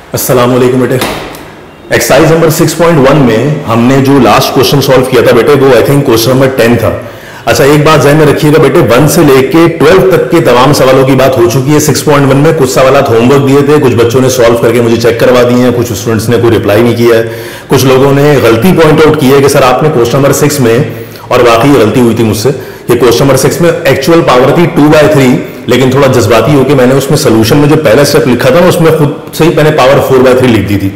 अस्सलाम वालेकुम बेटे। एक्सरसाइज नंबर 6.1 में हमने जो लास्ट क्वेश्चन सॉल्व किया था बेटे वो आई थिंक क्वेश्चन नंबर 10 था। अच्छा एक बात ध्यान में रखिएगा बेटे, 1 से लेके 12 तक के तमाम सवालों की बात हो चुकी है 6.1 में। कुछ सवाल होमवर्क दिए थे, कुछ बच्चों ने सॉल्व करके मुझे चेक करवा दिए हैं, कुछ स्टूडेंट्स ने कोई रिप्लाई नहीं किया है, कुछ लोगों ने गलती पॉइंट आउट की है कि सर आपने क्वेश्चन नंबर 6 में, और वाकई गलती हुई थी मुझसे, ये क्वेश्चन नंबर 6 में एक्चुअल पावर थी 2/3, लेकिन थोड़ा जज्बाती होकर मैंने उसमें सोल्यूशन में जो पहला स्टेप लिखा था ना उसमें खुद से ही मैंने पावर 4/3 लिख दी थी।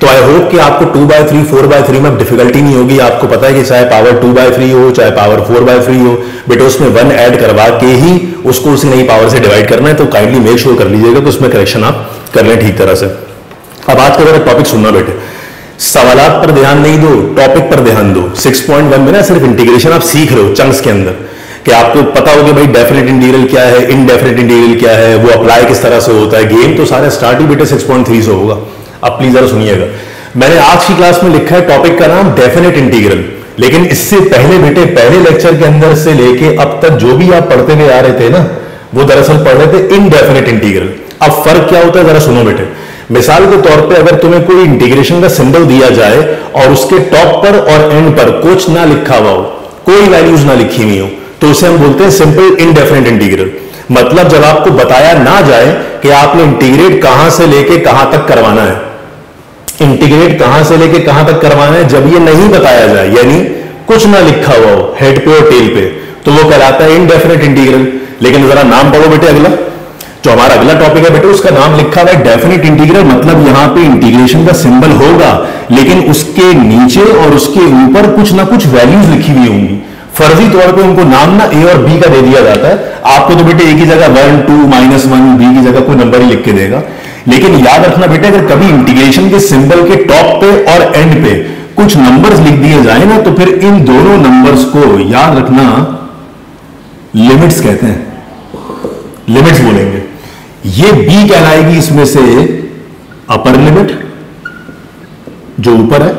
तो आई होप कि आपको 2/3 4/3 में डिफिकल्टी नहीं होगी। आपको पता है कि चाहे पावर 2/3 हो चाहे पावर 4/3 हो, बेटा उसमें 1 ऐड करवा के ही उसको उसी नई पावर से डिवाइड करना है। तो काइंडली मेक श्योर कर लीजिएगा कि उसमें करेक्शन आप कर लें ठीक तरह से। अब आज का टॉपिक सुनना बेटे, सवालात पर ध्यान नहीं दो, टॉपिक पर ध्यान दो। 6.1 में ना सिर्फ इंटीग्रेशन आप सीख रहे हो चंक्स के अंदर, कि आपको पता हो कि भाई डेफिनेट इंटीग्रल क्या है, इनडेफिनेट इंटीग्रल क्या है, वो अप्लाई किस तरह से होता है। गेम तो सारा स्टार्ट ही बेटे 6.3 से होगा। अब प्लीज जरा सुनिएगा, मैंने आज की क्लास में लिखा है टॉपिक का नाम डेफिनेट इंटीग्रल, लेकिन इससे पहले बेटे पहले लेक्चर के अंदर से लेके अब तक जो भी आप पढ़ते हुए आ रहे थे ना, वो दरअसल पढ़ रहे थे इनडेफिनेट इंटीग्रल। अब फर्क क्या होता है जरा सुनो बेटे। मिसाल के तौर पे अगर तुम्हें कोई इंटीग्रेशन का सिंबल दिया जाए और उसके टॉप पर और एंड पर कुछ ना लिखा हुआ हो, कोई वैल्यूज ना लिखी हुई हो, तो उसे हम बोलते हैं सिंपल इनडेफिनेट इंटीग्रल। मतलब जब आपको बताया ना जाए कि आपने इंटीग्रेट कहां से लेके कहां तक करवाना है, इंटीग्रेट कहां से लेके कहां तक करवाना है, जब ये नहीं बताया जाए, यानी कुछ ना लिखा हुआ हो हेड पे और टेल पे, तो वो कहलाता है इनडेफिनेट इंटीग्रल। लेकिन जरा नाम पढ़ो बेटे, अगला जो हमारा अगला टॉपिक है बेटे उसका नाम लिखा हुआ है डेफिनेट इंटीग्रल। मतलब यहां पे इंटीग्रेशन का सिंबल होगा लेकिन उसके नीचे और उसके ऊपर कुछ ना कुछ वैल्यूज लिखी हुई होंगी। फर्जी तौर पे उनको नाम ना ए और बी का दे दिया जाता है। आपको तो बेटे एक ही जगह 1 2 -1 बी की जगह कोई नंबर ही लिख के देगा। लेकिन याद रखना बेटे, अगर कभी इंटीग्रेशन के सिंबल के टॉप पे और एंड पे कुछ नंबर्स लिख दिए जाए ना, तो फिर इन दोनों नंबर्स को याद रखना लिमिट्स कहते हैं, लिमिट्स बोलेंगे। ये बी कहलाएगी इसमें से अपर लिमिट जो ऊपर है,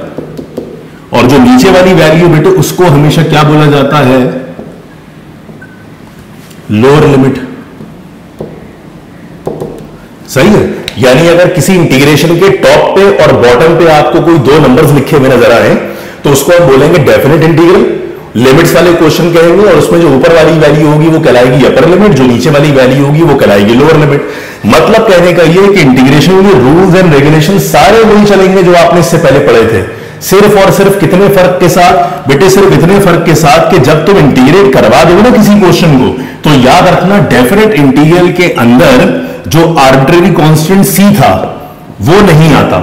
और जो नीचे वाली वैल्यू बेटे उसको हमेशा क्या बोला जाता है, लोअर लिमिट। सही है। यानी अगर किसी इंटीग्रेशन के टॉप पे और बॉटम पे आपको कोई दो नंबर्स लिखे हुए नजर आए तो उसको आप बोलेंगे डेफिनेट इंटीग्रल, लिमिट्स वाले क्वेश्चन कहेंगे, और उसमें जो ऊपर वाली वैल्यू होगी वो कहलाएगी अपर लिमिट, जो नीचे वाली वैल्यू होगी वो कहलाएगी लोअर लिमिट। मतलब कहने का ये कि इंटीग्रेशन के रूल्स एंड रेगुलेशन सारे वही चलेंगे जो आपने इससे पहले पढ़े थे, सिर्फ और सिर्फ कितने फर्क के साथ बेटे, सिर्फ इतने फर्क के साथ कि जब तुम इंटीग्रेट करवा दोगे ना किसी क्वेश्चन को, तो याद रखना डेफिनेट इंटीग्रल के अंदर जो आर्बिट्रेरी कांस्टेंट सी था वो नहीं आता,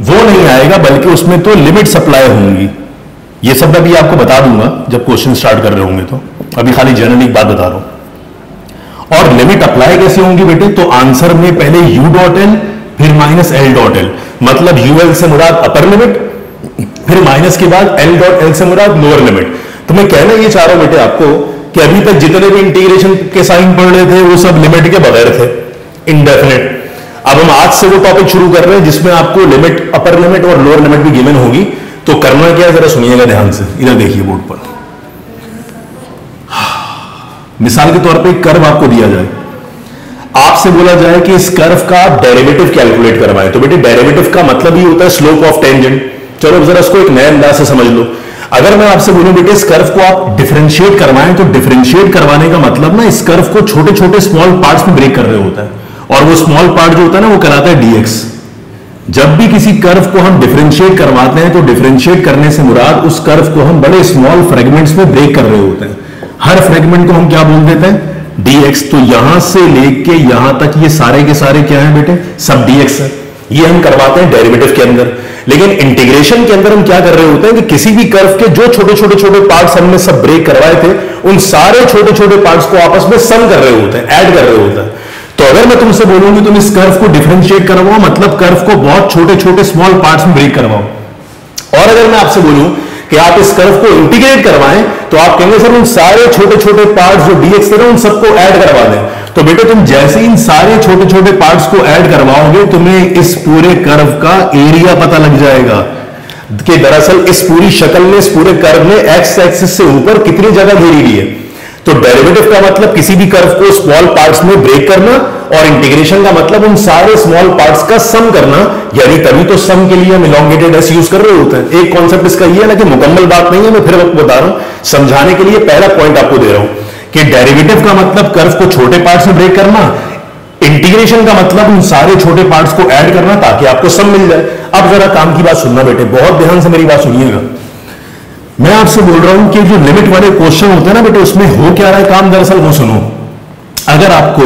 वो नहीं आएगा, बल्कि उसमें तो लिमिट्स अप्लाई होंगी। ये सब मैं भी आपको बता दूंगा जब क्वेश्चन स्टार्ट कर रहे होंगे। तो अभी खाली जनरली एक बात बता रहा हूं। और लिमिट अप्लाई कैसे होंगी बेटे, तो आंसर में पहले u.l फिर -l.l, मतलब ul से मुराद अपर लिमिट, फिर माइनस के बाद l.l से मुराद लोअर लिमिट। तो मैं कहना ये चाह रहा हूं बेटे आपको कि अभी तक जितने भी इंटीग्रेशन के साइन पढ़ रहे थे वो सब लिमिट के बगैर थे, इनडेफिनेट। अब हम आज से वो टॉपिक शुरू कर रहे हैं जिसमें आपको लिमिट, अपर लिमिट और लोअर लिमिट भी गिवन होगी। तो करना क्या है जरा सुनिएगा ध्यान से, इधर देखिए बोर्ड पर। मिसाल के तौर पे एक कर्व आपको दिया जाए, आपसे बोला जाए कि इस कर्व का डेरिवेटिव कैलकुलेट करवाएं, तो बेटे डेरिवेटिव का मतलब ही होता है स्लोप ऑफ टेंजेंट। चलो जरा इसको एक नए अंदाज से समझ लो। अगर मैं आपसे बोलूं बेटे इस कर्व को आप डिफरेंशिएट करवाएं, तो डिफरेंशिएट करवाने का मतलब ना इस कर्व को छोटे छोटे स्मॉल पार्ट्स में ब्रेक कर रहे होता है, और वो स्मॉल पार्ट जो होता है ना वो कहलाता है dx। जब भी किसी कर्व को हम डिफरेंशिएट करवाते हैं तो डिफरेंशिएट करने से मुराद उस कर्व को हम बड़े स्मॉल फ्रेगमेंट्स में ब्रेक कर रहे होते हैं। हर फ्रेगमेंट को हम क्या बोल देते हैं, dx। तो यहां से लेके यहां तक ये सारे के सारे क्या है बेटे, सब dx है। ये हम करवाते हैं डेरिवेटिव के अंदर। लेकिन इंटीग्रेशन के अंदर हम क्या कर रहे होते हैं कि किसी भी कर्व के जो छोटे छोटे छोटे पार्ट्स हमने सब ब्रेक करवाए थे, उन सारे छोटे छोटे पार्ट्स को आपस में सम कर रहे होते हैं, ऐड कर रहे होते हैं। तो अगर मैं तुमसे बोलूंगी तुम इस कर्व को डिफरेंशिएट करवाओ, मतलब कर्व को बहुत छोटे छोटे स्मॉल पार्ट्स में ब्रेक करवाओ। और अगर मैं आपसे बोलूं कि आप इस कर्व को इंटीग्रेट करवाएं, तो आप कहेंगे सर उन सारे छोटे छोटे पार्ट्स जो dx थे ना उन सबको ऐड करवा दें। तो बेटे तुम जैसे इन सारे छोटे छोटे पार्ट्स को ऐड करवाओगे, तुम्हें इस पूरे कर्व का एरिया पता लग जाएगा कि दरअसल इस पूरी शक्ल में, इस पूरे कर्व में एक्स एक्सिस से ऊपर कितनी जगह घेरी हुई है। तो डेरिवेटिव का मतलब किसी भी कर्व को स्मॉल पार्ट्स में ब्रेक करना और इंटीग्रेशन का मतलब उन सारे स्मॉल पार्ट्स का सम करना, यानी तभी तो सम के लिए हम इलोंगेटेड एस यूज कर रहे होते हैं। एक कॉन्सेप्ट इसका ये है ना कि मुकम्मल बात नहीं है, मैं फिर वक्त बता रहा हूं समझाने के लिए, पहला पॉइंट आपको दे रहा हूं कि डेरिवेटिव का मतलब कर्व को छोटे पार्ट्स में ब्रेक करना, इंटीग्रेशन का मतलब उन सारे छोटे पार्ट्स को ऐड करना ताकि आपको सम मिल जाए। अब जरा काम की बात सुनना बेटे, बहुत ध्यान से मेरी बात सुनिएगा। मैं आपसे बोल रहा हूं कि जो लिमिट वाले क्वेश्चन होते हैं ना बेटे, उसमें हो क्या रहा है काम, दरअसल वो सुनो। अगर आपको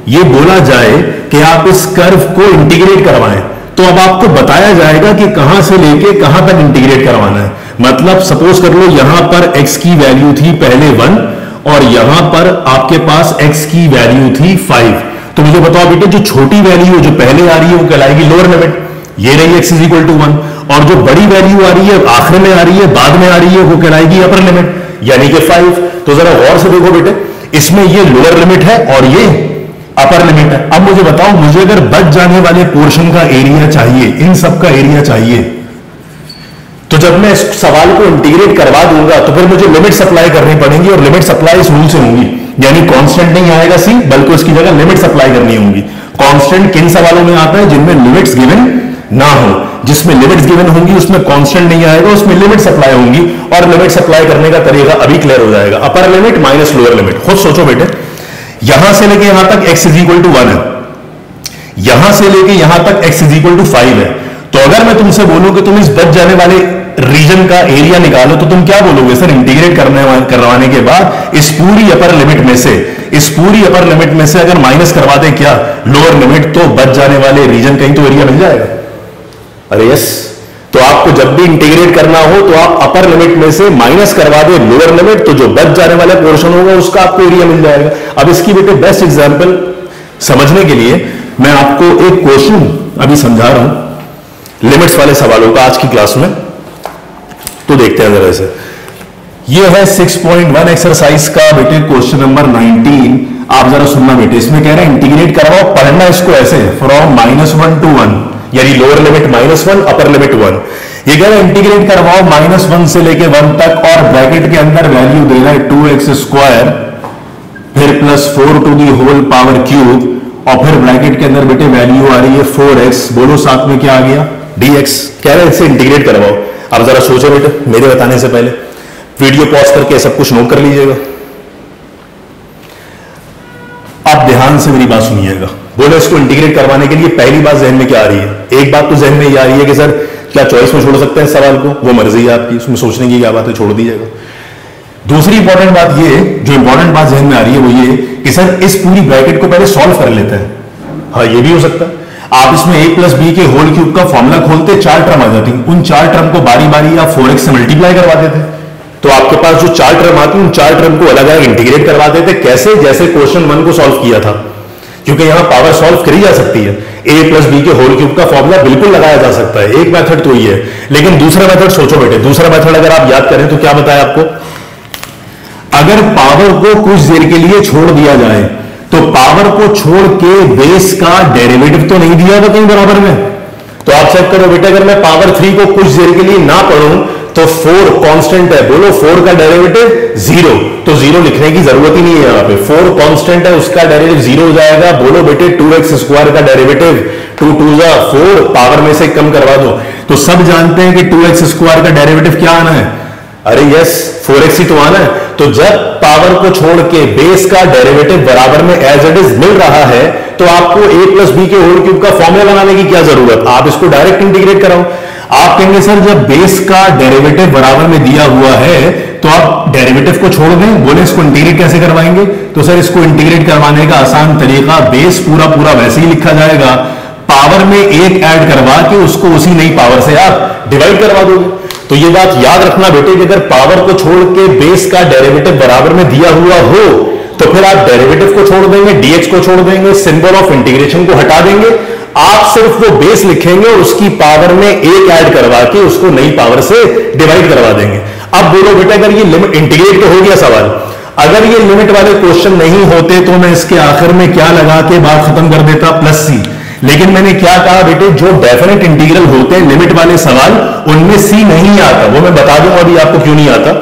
ये बोला जाए कि आप इस कर्व को इंटीग्रेट करवाएं, तो अब आपको बताया जाएगा कि कहां से लेके कहां तक इंटीग्रेट करवाना है। मतलब सपोज कर लो यहां पर x की वैल्यू थी पहले 1 और यहां पर आपके पास x की वैल्यू थी 5। तो मुझे बताओ बेटे, जो छोटी वैल्यू जो पहले आ रही है वो कहलाएगी लोअर लिमिट, ये रही x इज इक्वल टू 1, और जो बड़ी वैल्यू आ रही है आखिर में आ रही है बाद में आ रही है वो कहलाएगी अपर लिमिट, यानी कि 5। तो जरा गौर से देखो बेटे, इसमें ये लोअर लिमिट है और ये अपर लिमिट है। अब मुझे बताओ, मुझे अगर बच जाने वाले पोर्शन का एरिया चाहिए, इन सब का एरिया चाहिए, तो जब मैं इस सवाल को इंटीग्रेट करवा दूंगा तो फिर मुझे लिमिट्स अप्लाई करनी पड़ेंगी, और लिमिट्स अप्लाई इस रूल से होंगी, यानी कांस्टेंट नहीं आएगा सी, बल्कि उसकी जगह लिमिट्स अप्लाई करनी होंगी। कांस्टेंट किन सवालों में आता है? जिनमें लिमिट्स गिवन ना हो। जिसमें लिमिट्स गिवन होंगी उसमें कांस्टेंट नहीं आएगा, उसमें लिमिट्स अप्लाई होंगी, और लिमिट्स अप्लाई करने का तरीका अभी क्लियर हो जाएगा। Upper limit minus lower limit. खुद सोचो बेटे, यहां से लेके यहां तक x इज इक्वल टू 1 है, यहां से लेके यहां तक x इज इक्वल टू 5 है। तो अगर मैं तुमसे बोलूं कि तुम इस बच जाने वाले रीजन का एरिया निकालो, तो तुम क्या बोलोगे? सर इंटीग्रेट करवाने के बाद इस पूरी अपर लिमिट में से अगर माइनस करवा दे क्या लोअर लिमिट, तो बच जाने वाले रीजन का ही तो एरिया मिल जाएगा। अरे यस, तो आपको जब भी इंटीग्रेट करना हो तो आप अपर लिमिट में से माइनस करवा दे लोअर लिमिट, तो जो बच जाने वाला पोर्शन होगा उसका आपको एरिया मिल जाएगा। अब इसकी बेटे बेस्ट एग्जांपल समझने के लिए मैं आपको एक क्वेश्चन अभी समझा रहा हूं लिमिट्स वाले सवालों का आज की क्लास में, तो देखते हैं जरा से। ये है 6.1 एक्सरसाइज का बेटे क्वेश्चन नंबर 19। आप जरा सुनना बेटे, इसमें कह रहे हैं इंटीग्रेट करवाओ, पढ़ना इसको ऐसे फ्रॉम -1 to 1, यानी लोअर लिमिट -1 अपर लिमिट 1। ये कह रहे हैं इंटीग्रेट करवाओ -1 से लेके 1 तक, और ब्रैकेट के अंदर वैल्यू दे रहा है 2x², फिर +4 to the whole power cube, और फिर ब्रैकेट के अंदर बेटे वैल्यू आ रही है 4x। बोलो साथ में क्या आ गया? dx। कह रहे हैं इसे इंटीग्रेट करवाओ। अब जरा सोचो बेटे, मेरे बताने से पहले वीडियो पॉज करके सब कुछ नोट कर लीजिएगा। आप ध्यान से मेरी बात सुनिएगा। बोलो इसको इंटीग्रेट करवाने के लिए पहली बात जहन में क्या आ रही है? एक बात तो जहन में ये आ रही है कि सर क्या चॉइस में छोड़ सकते हैं सवाल को? वो मर्जी है आपकी, उसमें सोचने की क्या बात है, छोड़ दीजिएगा। दूसरी इंपॉर्टेंट बात ये, जो इंपॉर्टेंट बात जहन में आ रही है वो ये कि सर इस पूरी ब्रैकेट को पहले सॉल्व कर लेते हैं। हाँ, ये भी हो सकता है। आप इसमें a + b के होल क्यूब का फॉर्मूला खोलते, 4 टर्म आ जाती, उन 4 टर्म को बारी बारी आप 4x से मल्टीप्लाई करवा देते, तो आपके पास जो 4 टर्म आती उन 4 टर्म को अलग अलग इंटीग्रेट करवा देते। कैसे? जैसे क्वेश्चन 1 को सॉल्व किया था, क्योंकि यहां पावर सॉल्व करी जा सकती है। a + b के होल क्यूब का फॉर्मूला बिल्कुल लगाया जा सकता है, एक मेथड तो ये है। लेकिन दूसरा मेथड सोचो बेटे, दूसरा मेथड अगर आप याद करें तो क्या बताया आपको? अगर पावर को कुछ देर के लिए छोड़ दिया जाए, तो पावर को छोड़ के बेस का डेरिवेटिव तो नहीं दिया होगा कहीं बराबर में। तो आप चेक करो बेटा, अगर मैं पावर 3 को कुछ देर के लिए ना पढ़ूं तो 4 कांस्टेंट है। बोलो 4 का डेरिवेटिव 0, तो 0 लिखने की जरूरत ही नहीं है यहाँ पे। 4 कांस्टेंट है, उसका डेरिवेटिव 0 हो जाएगा। बोलो बेटे 2x² का डेरिवेटिव 2 2 जा 4, पावर में से कम करवा दो। तो सब जानते हैं कि 2x² का डेरिवेटिव क्या आना है? अरे यस, 4x ही तो आना है। तो जब पावर को छोड़ के बेस का डेरिवेटिव बराबर में एज इट इज मिल रहा है, तो आपको a + b के होल क्यूब का फॉर्मूला बनाने की क्या जरूरत? आप इसको डायरेक्ट इंटीग्रेट कराओ। आप कहेंगे सर जब बेस का डेरिवेटिव बराबर में दिया हुआ है तो आप डेरिवेटिव को छोड़ दें। बोले इसको इंटीग्रेट कैसे करवाएंगे? तो सर इसको इंटीग्रेट करवाने का आसान तरीका, बेस पूरा वैसे ही लिखा जाएगा, पावर में 1 ऐड करवा के उसको उसी नई पावर से आप डिवाइड करवा दोगे। तो ये बात याद रखना बेटे कि अगर पावर को छोड़ के बेस का डेरिवेटिव बराबर में दिया हुआ हो तो फिर आप डेरिवेटिव को छोड़ देंगे, dx को छोड़ देंगे, सिंबल ऑफ इंटीग्रेशन को हटा देंगे, आप सिर्फ वो बेस लिखेंगे और उसकी पावर में 1 ऐड करवा के उसको नई पावर से डिवाइड करवा देंगे। अब बोलो बेटा, अगर ये लिमिट इंटीग्रेट तो हो गया सवाल, अगर ये लिमिट वाले क्वेश्चन नहीं होते तो मैं इसके आखिर में क्या लगा के बात खत्म कर देता, +c। लेकिन मैंने क्या कहा बेटे, जो डेफिनेट इंटीग्रल होते हैं लिमिट वाले सवाल, उनमें c नहीं आता। वो मैं बता दूंगा अभी आपको क्यों नहीं आता।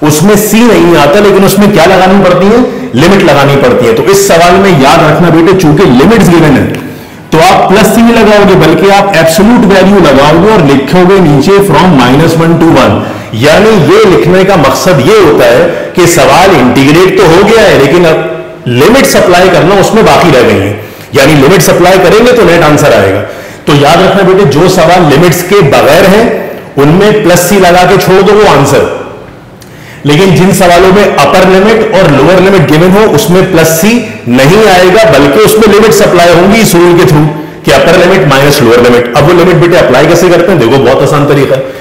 उसमें c नहीं आता, लेकिन उसमें क्या लगानी पड़ती है? लिमिट लगानी पड़ती है। तो इस सवाल में याद रखना बेटे, चूंकि लिमिट्स गिवन है तो आप प्लस सी नहीं लगाओगे बल्कि आप एब्सोल्यूट वैल्यू लगाओगे और लिखोगे नीचे फ्रॉम -1 to 1। यानी ये लिखने का मकसद ये होता है कि सवाल इंटीग्रेट तो हो गया है लेकिन अब लिमिट सप्लाई करना उसमें बाकी रह गई है, यानी लिमिट सप्लाई करेंगे तो नेट आंसर आएगा। तो याद रखना बेटे, जो सवाल लिमिट्स के बगैर है उनमें प्लस सी लगा के छोड़ दो वो आंसर, लेकिन जिन सवालों में अपर लिमिट और लोअर लिमिट गिवन हो उसमें प्लस सी नहीं आएगा बल्कि उसमें लिमिट सप्लाई होंगी इस रूल के थ्रू कि upper limit minus lower limit. अब वो लिमिट बेटे अप्लाई कैसे करते हैं, देखो बहुत आसान तरीका है।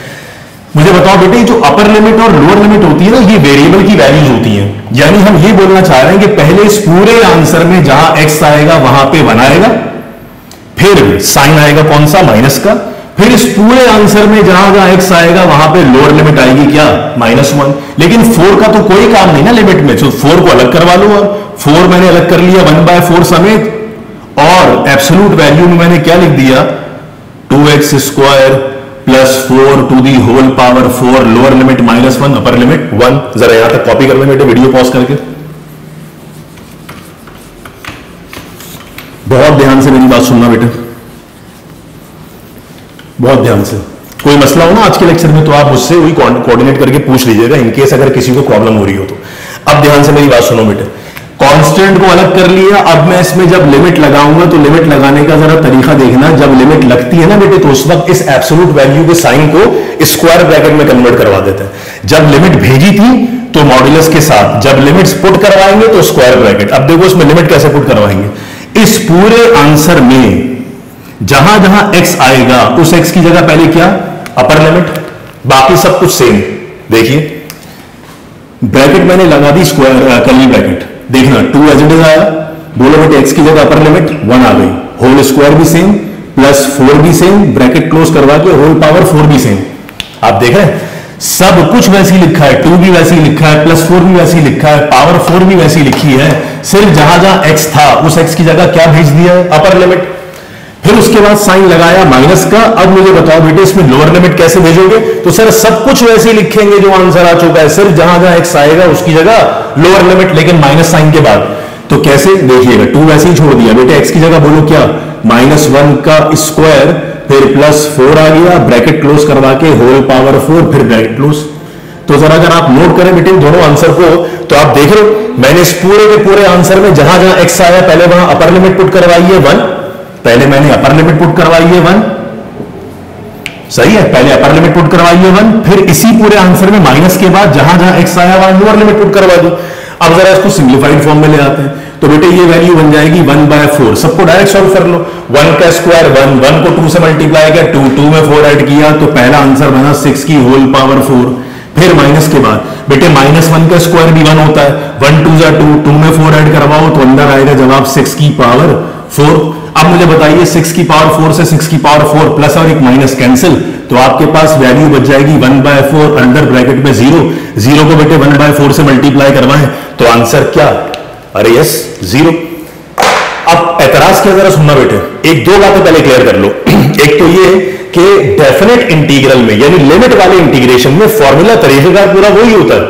मुझे बताओ बेटे, जो अपर लिमिट और लोअर लिमिट होती है ना, ये वेरिएबल की वैल्यूज होती हैं। यानी हम ये बोलना चाह रहे हैं कि पहले इस पूरे आंसर में जहां एक्स आएगा वहां पे 1 आएगा, फिर साइन आएगा कौन सा, माइनस का, फिर इस पूरे आंसर में जहां जहां एक्स आएगा वहां पे लोअर लिमिट आएगी क्या, -1। लेकिन 4 का तो कोई काम नहीं ना लिमिट में, तो 4 को अलग करवा लो। और 4 मैंने अलग कर लिया 1/4 समेत, और एब्सोल्यूट वैल्यू में मैंने क्या लिख दिया, 2x² + 4 to the whole power 4, lower limit -1, upper limit 1। जरा यहां तक कॉपी कर लें बेटे, वीडियो पॉज करके। बहुत ध्यान से मेरी बात सुनना बेटे, बहुत ध्यान से। कोई मसला हो ना आज के लेक्चर में तो आप मुझसे वही कोऑर्डिनेट करके पूछ लीजिएगा, इनकेस अगर किसी को प्रॉब्लम हो रही हो तो। अब ध्यान से मेरी बात सुनो बेटे, कांस्टेंट को अलग कर लिया। अब मैं इसमें जब लिमिट लगाऊंगा तो लिमिट लगाने का जरा तरीका देखना। जब लिमिट लगती है ना बेटे तो उस वक्त इस एब्सोल्यूट वैल्यू के साइन को स्क्वायर ब्रैकेट में कन्वर्ट करवा देते हैं। जब लिमिट भेजी थी तो मॉड्यूलस के साथ, जब लिमिट्स पुट करवाएंगे तो स्क्वायर ब्रैकेट। अब देखो इसमें लिमिट कैसे पुट करवाएंगे, इस पूरे आंसर में जहां जहां x आएगा उस x की जगह पहले क्या, अपर लिमिट, बाकी सब कुछ सेम। देखिए ब्रैकेट मैंने लगा दी स्क्वायर कर्ली ब्रैकेट, देखना 2 एज इट इज आया, बोलो बेटे x की जगह अपर लिमिट 1 आ गई, होल स्क्वायर भी सेम, +4 भी सेम, ब्रैकेट क्लोज करवा के होल पावर 4 भी सेम। आप देख रहे हैं सब कुछ वैसे ही लिखा है, 2 भी वैसे ही लिखा है, +4 भी वैसे ही लिखा है, पावर 4 भी वैसे ही लिखी है। सिर्फ जहां जहां x था उस x की जगह क्या भेज दिया है, अपर लिमिट। फिर उसके बाद साइन लगाया माइनस का। अब मुझे बताओ बेटे इसमें लोअर लिमिट कैसे भेजोगे, तो सर सब कुछ वैसे ही लिखेंगे जो आंसर आ चुका है, सिर्फ जहां जहां x आएगा उसकी जगह लोअर लिमिट, लेकिन माइनस साइन के बाद। तो कैसे, देखिएगा 2 वैसे ही छोड़ दिया बेटे, x की जगह बोलो क्या, -1 का स्क्वायर, फिर +4 आ गया, ब्रैकेट क्लोज करवा के होल पावर 4, फिर ब्रैकेट क्लोज। तो जरा अगर आप नोट करें बेटे दोनों आंसर को तो आप देख रहे हो मैंने इस पूरे के पूरे आंसर में जहां जहां x आया पहले वहां अपर लिमिट पुट करवाई है 1, पहले मैंने अपर लिमिट पुट करवाई है 1, सही है, पहले अपर लिमिट पुट करवाई है 1, फिर इसी पूरे आंसर में माइनस के बाद जहां जहां x आया वहां लोअर लिमिट पुट करवा दी। अब जरा इसको सिंप्लीफाइड फॉर्म में ले आते हैं, तो बेटे ये वैल्यू बन जाएगी 1/4। सबको डायरेक्ट सॉल्व कर लो, 1 का स्क्वायर 1, 1 को 2 से मल्टीप्लाई किया, 2 में 4 ऐड किया तो पहला आंसर बना 6 की होल पावर 4। फिर माइनस के बाद बेटे -1 का स्क्वायर भी 1 होता है, 1 2 जा 2, 2 में 4 ऐड करवाओ तो अंदर आएगा जवाब 6 की पावर 4। अब मुझे बताइए 6 की पावर 4 से 6 की पावर 4 प्लस और एक माइनस कैंसिल, तो आपके पास वैल्यू बच जाएगी 1/4, अंडर ब्रैकेट में 0 को बेटे 1/4 से मल्टीप्लाई करवाएं तो आंसर क्या, अरे यस 0। अब एतराज क्या जरा सुनना बेटे, एक दो बातें पहले क्लियर कर लो। एक तो ये कि डेफिनेट इंटीग्रल में यानी लिमिट वाले इंटीग्रेशन में फॉर्मूला तरीकेकार पूरा वही होता है,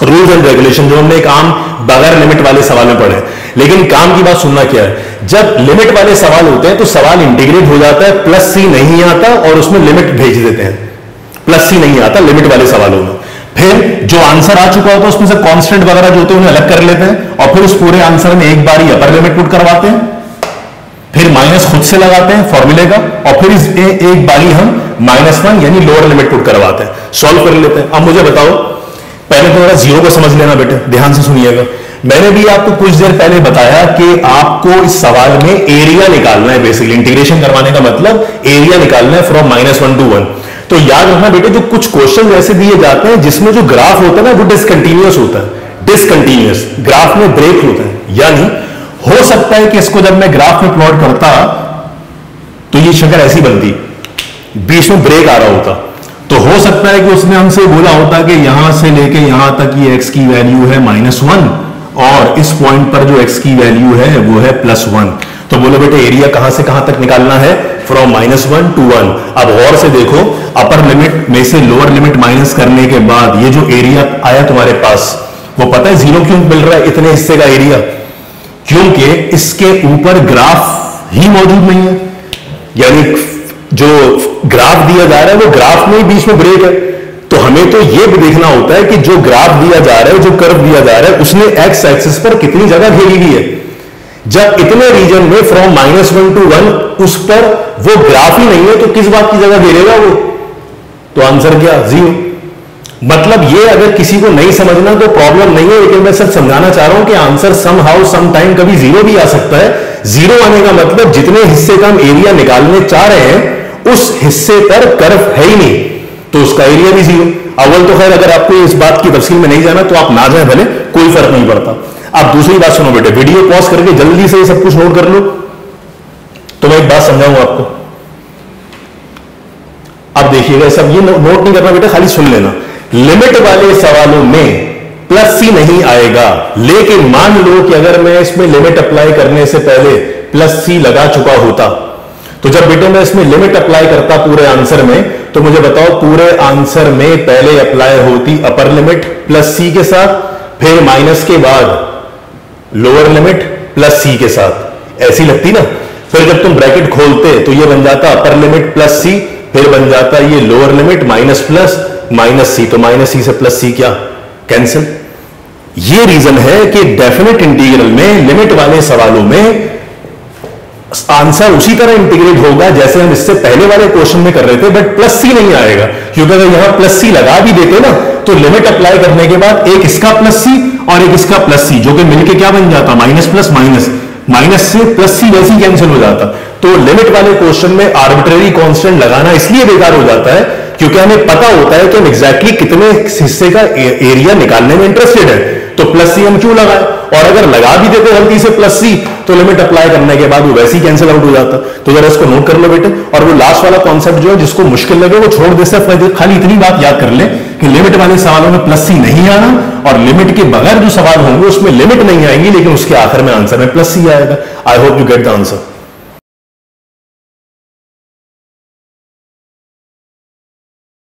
रूल्स एंड रेगुलेशन जो हमने एक आम बगैर लिमिट वाले सवाल में पढ़े। लेकिन काम की बात सुनना क्या है, जब लिमिट वाले सवाल होते हैं तो सवाल इंटीग्रेट हो जाता है, +c नहीं आता और उसमें लिमिट भेज देते हैं, +c नहीं आता लिमिट वाले सवालों में। फिर जो आंसर आ चुका होता है उसमें से कांस्टेंट वगैरह जो होते हैं उन्हें अलग कर लेते हैं और फिर उस पूरे आंसर में एक बार ही अपर लिमिट पुट करवाते हैं, फिर माइनस खुद से लगाते हैं फॉर्मूले का और फिर एक बारी हम -1 यानी लोअर लिमिट पुट करवाते हैं, सॉल्व कर लेते हैं। अब मुझे बताओ, पहले तो जरा 0 को समझ लेना बेटे, ध्यान से सुनिएगा। मैंने भी आपको कुछ देर पहले बताया कि आपको इस सवाल में एरिया निकालना है, बेसिकली इंटीग्रेशन करवाने का मतलब एरिया निकालना है फ्रॉम -1 to 1। तो याद रखना बेटे जो कुछ क्वेश्चन ऐसे दिए जाते हैं जिसमें जो ग्राफ होता है ना वो डिसकंटिन्यूअस होता है, डिसकंटिन्यूअस ग्राफ में ब्रेक होता है। यानी हो सकता है कि इसको जब मैं ग्राफ में प्लॉट करता तो ये शक्ल ऐसी बनती, बीच में ब्रेक आ रहा होता, तो हो सकता है कि उसने हमसे बोला होता कि यहां से लेके यहां तक ये x की वैल्यू है -1 और इस पॉइंट पर जो x की वैल्यू है वो है +1। तो बोलो बेटे एरिया कहां से कहां तक निकालना है, फ्रॉम -1 to 1। अब गौर से देखो, अपर लिमिट में से लोअर लिमिट माइनस करने के बाद ये जो एरिया आया तुम्हारे पास वो पता है जीरो क्यों मिल रहा है इतने हिस्से का एरिया? क्योंकि इसके ऊपर ग्राफ ही मौजूद नहीं है। यानी जो ग्राफ दिया जा रहा है वो ग्राफ में ही बीच में ब्रेक है। तो हमें तो ये भी देखना होता है कि जो ग्राफ दिया जा रहा है, जो कर्व दिया जा रहा है, उसने एक्स एक्सिस पर कितनी जगह घेरी हुई है। जब इतने रीजन में फ्रॉम -1 to 1 उस पर वो ग्राफ ही नहीं है तो किस बात की जगह घेरेगा वो? तो आंसर क्या? जीरो। मतलब ये अगर किसी को नहीं समझना तो प्रॉब्लम नहीं है, लेकिन मैं सिर्फ समझाना चाह रहा हूं कि answer some how some time कभी जीरो भी आ सकता है। जीरो आने का मतलब जितने हिस्से का हम एरिया निकालने चाह रहे हैं उस हिस्से पर कर्व है ही नहीं, तो उसका एरिया भी जीरो। अव्वल तो खैर अगर आपको इस बात की तफसील में नहीं जाना तो आप ना जाए भले, कोई फर्क नहीं पड़ता। आप दूसरी बात सुनो बेटे, वीडियो पॉज करके जल्दी से ये सब कुछ नोट कर लो। तो मैं एक बात समझाऊंगा आपको, अब देखिएगा सब, ये नोट नहीं करना बेटा, खाली सुन लेना। लिमिट वाले सवालों में प्लस सी नहीं आएगा, लेकिन मान लो कि अगर मैं इसमें लिमिट अप्लाई करने से पहले प्लस सी लगा चुका होता, तो जब बेटे मैं इसमें लिमिट अप्लाई करता पूरे आंसर में, तो मुझे बताओ पूरे आंसर में पहले अप्लाई होती अपर लिमिट प्लस सी के साथ, फिर माइनस के बाद लोअर लिमिट प्लस सी के साथ, ऐसी लगती ना। फिर जब तुम ब्रैकेट खोलते तो ये बन जाता अपर लिमिट प्लस सी, फिर बन जाता ये lower limit minus plus minus C, तो माइनस सी से प्लस सी क्या कैंसिल। ये रीजन है कि डेफिनेट इंटीग्रल में लिमिट वाले सवालों में आंसर उसी तरह इंटीग्रेट होगा जैसे हम इससे पहले वाले क्वेश्चन में कर रहे थे, बट प्लस सी नहीं आएगा, क्योंकि अगर यहां प्लस सी लगा भी देते ना तो लिमिट अप्लाई करने के बाद एक इसका प्लस सी और एक इसका प्लस सी, जो कि मिलके क्या बन जाता माइनस प्लस माइनस, माइनस से प्लस सी वैसे ही कैंसिल हो जाता। तो लिमिट वाले क्वेश्चन में आर्बिट्रेरी कांस्टेंट लगाना इसलिए बेकार हो जाता है क्योंकि हमें पता होता है कि हम एग्जैक्टली कितने हिस्से का एरिया निकालने में इंटरेस्टेड है, तो प्लस सी हम क्यों लगाए। और अगर लगा भी देते गलती से प्लस सी तो लिमिट अप्लाई करने के बाद वो वैसे ही कैंसिल आउट हो जाता। तो जरा इसको नोट कर लो बेटे, और वो लास्ट वाला कॉन्सेप्ट जो है जिसको मुश्किल लगे वो छोड़ दे, सिर्फ खाली इतनी बात याद कर ले कि लिमिट वाले सवालों में प्लस सी नहीं आना, और लिमिट के बगैर जो सवाल होंगे उसमें लिमिट नहीं आएंगी, लेकिन उसके आखिर में आंसर में प्लस सी आएगा। I hope you get the answer.